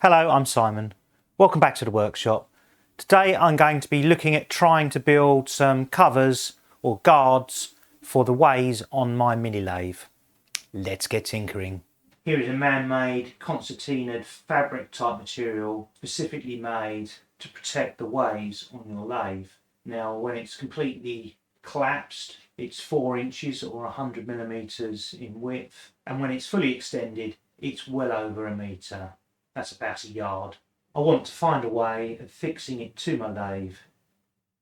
Hello, I'm Simon. Welcome back to the workshop. Today I'm going to be looking at trying to build some covers or guards for the ways on my mini lathe. Let's get tinkering. Here is a man-made concertinaed fabric type material specifically made to protect the ways on your lathe. Now when it's completely collapsed, it's 4 inches or 100 millimeters in width, and when it's fully extended it's well over a metre. That's about a yard. I want to find a way of fixing it to my lathe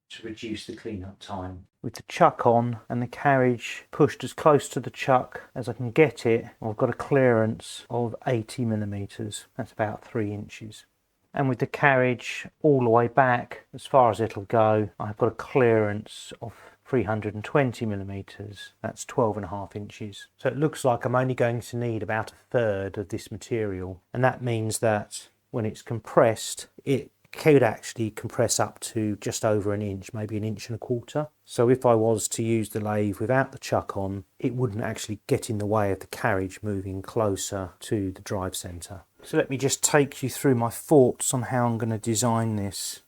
to reduce the clean-up time. With the chuck on and the carriage pushed as close to the chuck as I can get it, I've got a clearance of 80 millimeters. That's about 3 inches. And with the carriage all the way back, as far as it'll go, I've got a clearance of 320 millimeters. That's 12.5 inches. So it looks like I'm only going to need about 1/3 of this material, and that means that when it's compressed it could actually compress up to just over 1 inch, maybe 1.25 inches. So if I was to use the lathe without the chuck on, it wouldn't actually get in the way of the carriage moving closer to the drive centre. So let me just take you through my thoughts on how I'm going to design this.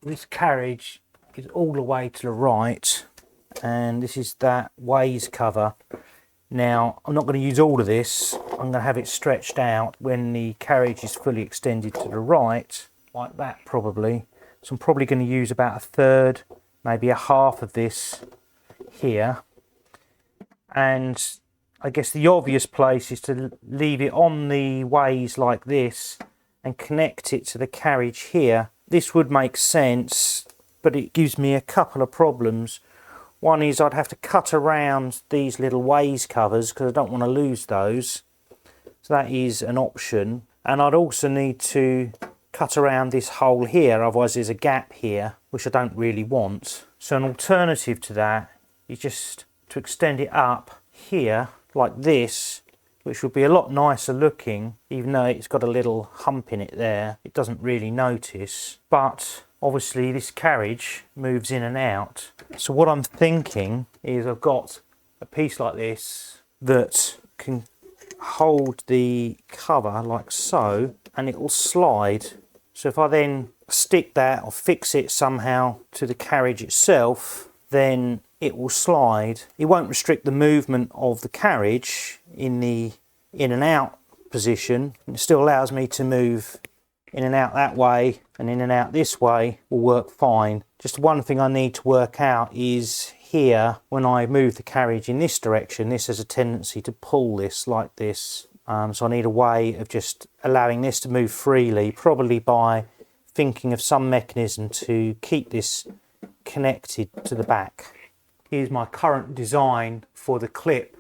This carriage is all the way to the right, and this is that ways cover. Now I'm not going to use all of this. I'm going to have it stretched out when the carriage is fully extended to the right, like that probably. So I'm probably going to use about 1/3, maybe 1/2 of this here. And I guess the obvious place is to leave it on the ways like this and connect it to the carriage here. This would make sense, but it gives me a couple of problems. One is I'd have to cut around these little ways covers because I don't want to lose those. So that is an option. And I'd also need to cut around this hole here, otherwise there's a gap here, which I don't really want. So an alternative to that is just to extend it up here like this, which would be a lot nicer looking, even though it's got a little hump in it there. It doesn't really notice, but obviously this carriage moves in and out. So what I'm thinking is I've got a piece like this that can hold the cover like so, and it will slide. So if I then stick that or fix it somehow to the carriage itself, then it will slide. It won't restrict the movement of the carriage in the in and out position. It still allows me to move in and out that way, and in and out this way will work fine. Just one thing I need to work out is here, when I move the carriage in this direction, this has a tendency to pull this like this. So I need a way of just allowing this to move freely, probably by thinking of some mechanism to keep this connected to the back. Here's my current design for the clip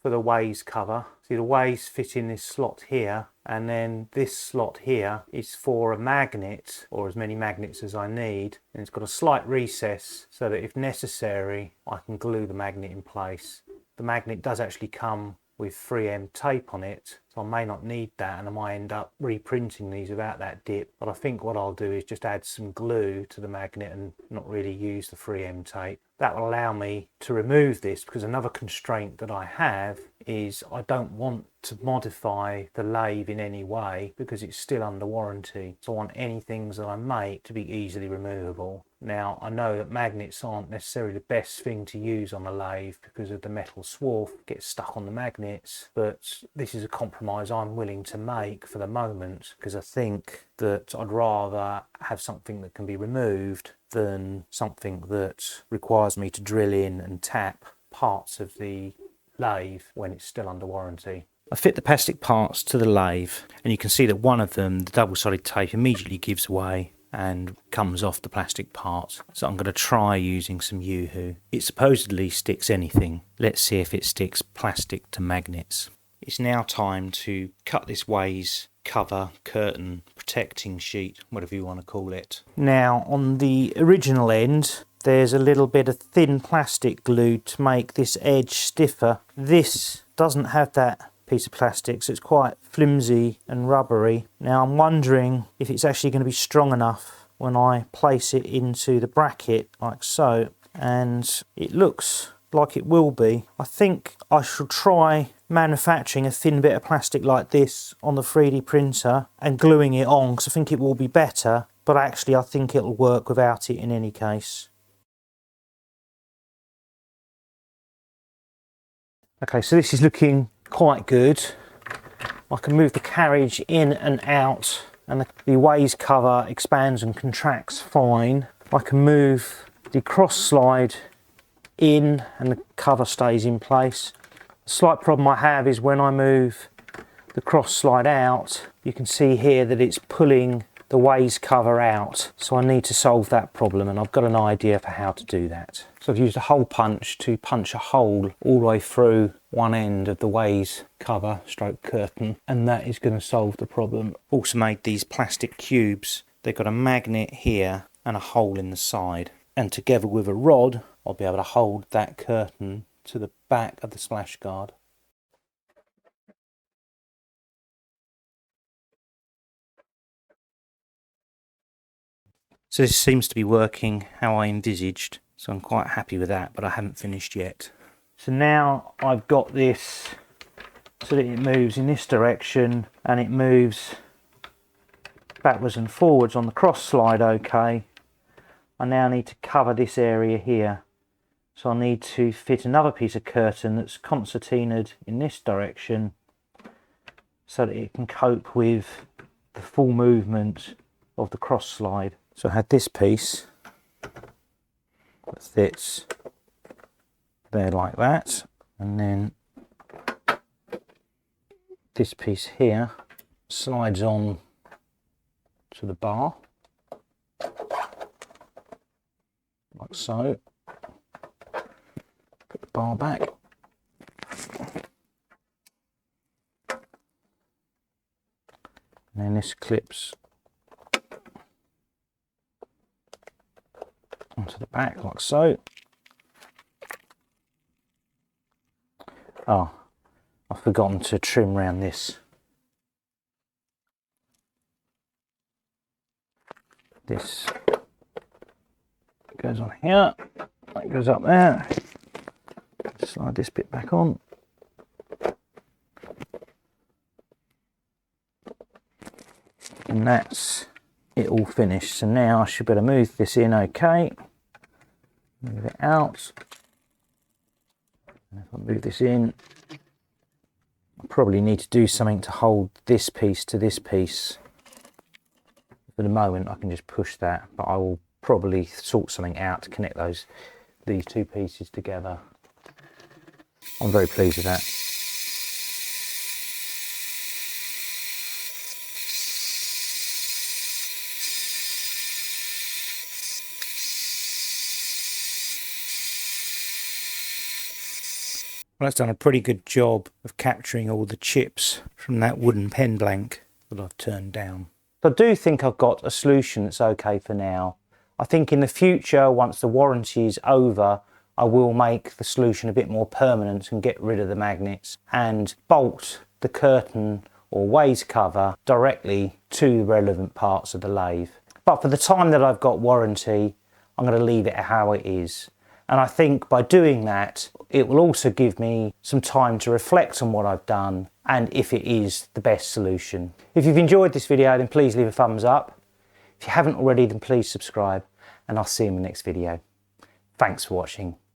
for the ways cover. See, the ways fit in this slot here, and then this slot here is for a magnet, or as many magnets as I need, and it's got a slight recess so that if necessary I can glue the magnet in place. The magnet does actually come with 3M tape on it, so I may not need that, and I might end up reprinting these without that dip. But I think what I'll do is just add some glue to the magnet and not really use the 3M tape. That will allow me to remove this, because another constraint that I have is I don't want to modify the lathe in any way because it's still under warranty. So I want any things that I make to be easily removable. Now I know that magnets aren't necessarily the best thing to use on a lathe because of the metal swarf gets stuck on the magnets, but this is a compromise I'm willing to make for the moment, because I think that I'd rather have something that can be removed than something that requires me to drill in and tap parts of the lathe when it's still under warranty. I fit the plastic parts to the lathe, and you can see that one of them, the double-sided tape, immediately gives way and comes off the plastic part. So I'm going to try using some Yoo-hoo. It supposedly sticks anything. Let's see if it sticks plastic to magnets. It's now time to cut this ways cover, curtain, protecting sheet, whatever you want to call it. Now on the original end there's a little bit of thin plastic glued to make this edge stiffer. This doesn't have that piece of plastic, so it's quite flimsy and rubbery. Now I'm wondering if it's actually going to be strong enough when I place it into the bracket like so, and it looks like it will be, I think I should try manufacturing a thin bit of plastic like this on the 3D printer and gluing it on, because I think it will be better, but actually I think it'll work without it in any case. Okay, so this is looking quite good. I can move the carriage in and out, and the ways cover expands and contracts fine. I can move the cross slide in and the cover stays in place. The slight problem I have is when I move the cross slide out, you can see here that it's pulling the ways cover out, so I need to solve that problem, and I've got an idea for how to do that. So I've used a hole punch to punch a hole all the way through one end of the ways cover stroke curtain, and that is going to solve the problem. Also made these plastic cubes. They've got a magnet here and a hole in the side, and together with a rod I'll be able to hold that curtain to the back of the splash guard. So this seems to be working how I envisaged, so I'm quite happy with that, but I haven't finished yet. So now I've got this so that it moves in this direction and it moves backwards and forwards on the cross slide okay. I now need to cover this area here. So I need to fit another piece of curtain that's concertinaed in this direction so that it can cope with the full movement of the cross slide. So I had this piece that fits there like that, and then this piece here slides on to the bar, like so. Put the bar back. And then this clips onto the back like so. Oh, I've forgotten to trim around this. This goes on here, that goes up there. Slide this bit back on. And that's it all finished. So now I should better move this in okay. Move it out. And if I move this in, I probably need to do something to hold this piece to this piece. For the moment I can just push that, but I will probably sort something out to connect these two pieces together. I'm very pleased with that. Well, that's done a pretty good job of capturing all the chips from that wooden pen blank that I've turned down. So I do think I've got a solution that's okay for now. I think in the future, once the warranty is over, I will make the solution a bit more permanent and get rid of the magnets and bolt the curtain or ways cover directly to the relevant parts of the lathe. But for the time that I've got warranty, I'm going to leave it how it is. And I think by doing that, it will also give me some time to reflect on what I've done and if it is the best solution. If you've enjoyed this video, then please leave a thumbs up. If you haven't already, then please subscribe, and I'll see you in the next video. Thanks for watching.